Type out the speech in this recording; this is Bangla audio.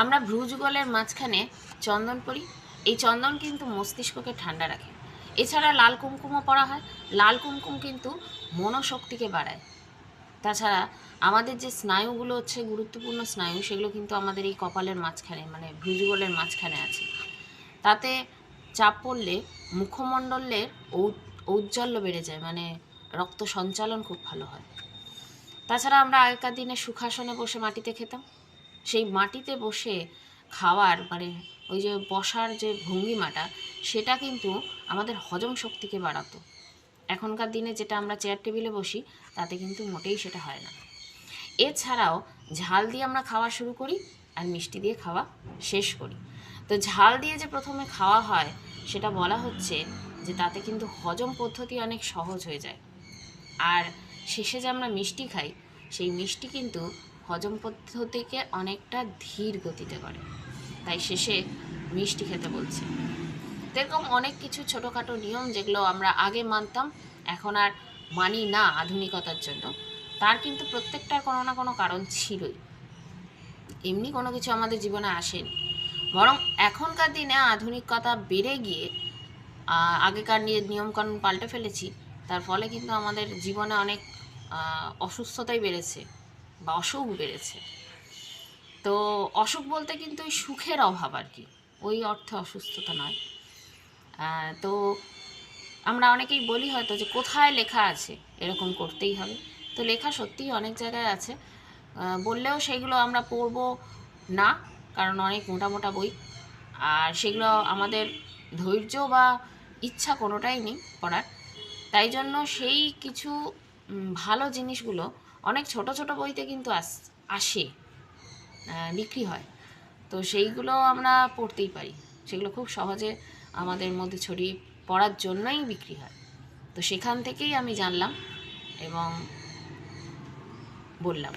আমরা ভ্রুযুগলের মাঝখানে চন্দন পরি। এই চন্দন কিন্তু মস্তিষ্ককে ঠান্ডা রাখে। এছাড়া লাল কুমকুমও পরা হয়। লাল কুমকুম কিন্তু মনোশক্তিকে বাড়ায়। তাছাড়া আমাদের যে স্নায়ুগুলো হচ্ছে গুরুত্বপূর্ণ স্নায়ু, সেগুলো কিন্তু আমাদের এই কপালের মাঝখানে মানে ভ্রুযুগলের মাঝখানে আছে। তাতে চাপ পড়লে মুখমণ্ডলের ঔজ্জ্বল্য বেড়ে যায়, মানে রক্ত সঞ্চালন খুব ভালো হয়। তাছাড়া আমরা আগেকার দিনে সুখাসনে বসে মাটিতে খেতাম। সেই মাটিতে বসে খাওয়ার মানে ওই যে বসার যে ভঙ্গিমাটা, সেটা কিন্তু আমাদের হজম শক্তিকে বাড়াতো। এখনকার দিনে যেটা আমরা চেয়ার টেবিলে বসি, তাতে কিন্তু মোটেই সেটা হয় না। এছাড়াও ঝাল দিয়ে আমরা খাওয়া শুরু করি আর মিষ্টি দিয়ে খাওয়া শেষ করি। তো ঝাল দিয়ে যে প্রথমে খাওয়া হয়, সেটা বলা হচ্ছে যে তাতে কিন্তু হজম পদ্ধতি অনেক সহজ হয়ে যায়। আর শেষে যে আমরা মিষ্টি খাই, সেই মিষ্টি কিন্তু হজম পদ্ধতিকে অনেকটা ধীর গতিতে করে, তাই শেষে মিষ্টি খেতে বলছে। এরকম অনেক কিছু ছোটোখাটো নিয়ম যেগুলো আমরা আগে মানতাম, এখন আর মানি না আধুনিকতার জন্য, তার কিন্তু প্রত্যেকটার কোনো না কোনো কারণ ছিলই। এমনি কোনো কিছু আমাদের জীবনে আসেনি, বরং এখনকার দিনে আধুনিকতা বেড়ে গিয়ে আগেকার নিয়মকানুন পাল্টে ফেলেছি। তার ফলে কিন্তু আমাদের জীবনে অনেক অসুস্থতাই বেড়েছে বা অসুখ বেড়েছে। তো অসুখ বলতে কিন্তু ওই সুখের অভাব আর কি, ওই অর্থে অসুস্থতা নয়। তো আমরা অনেকেই বলি হয়তো যে কোথায় লেখা আছে এরকম করতেই হবে। তো লেখা সত্যিই অনেক জায়গায় আছে, বললেও সেগুলো আমরা পড়ব না, কারণ অনেক মোটা মোটা বই। আর সেগুলো আমাদের ধৈর্য বা ইচ্ছা কোনোটাই নেই পড়ার। তাই জন্য সেই কিছু ভালো জিনিসগুলো অনেক ছোট ছোট বইতে কিন্তু আসে, বিক্রি হয়। তো সেইগুলো আমরা পড়তেই পারি, সেগুলো খুব সহজে আমাদের মধ্যে ছড়িয়ে পড়ার জন্যই বিক্রি হয়। তো সেখান থেকেই আমি জানলাম এবং বললাম।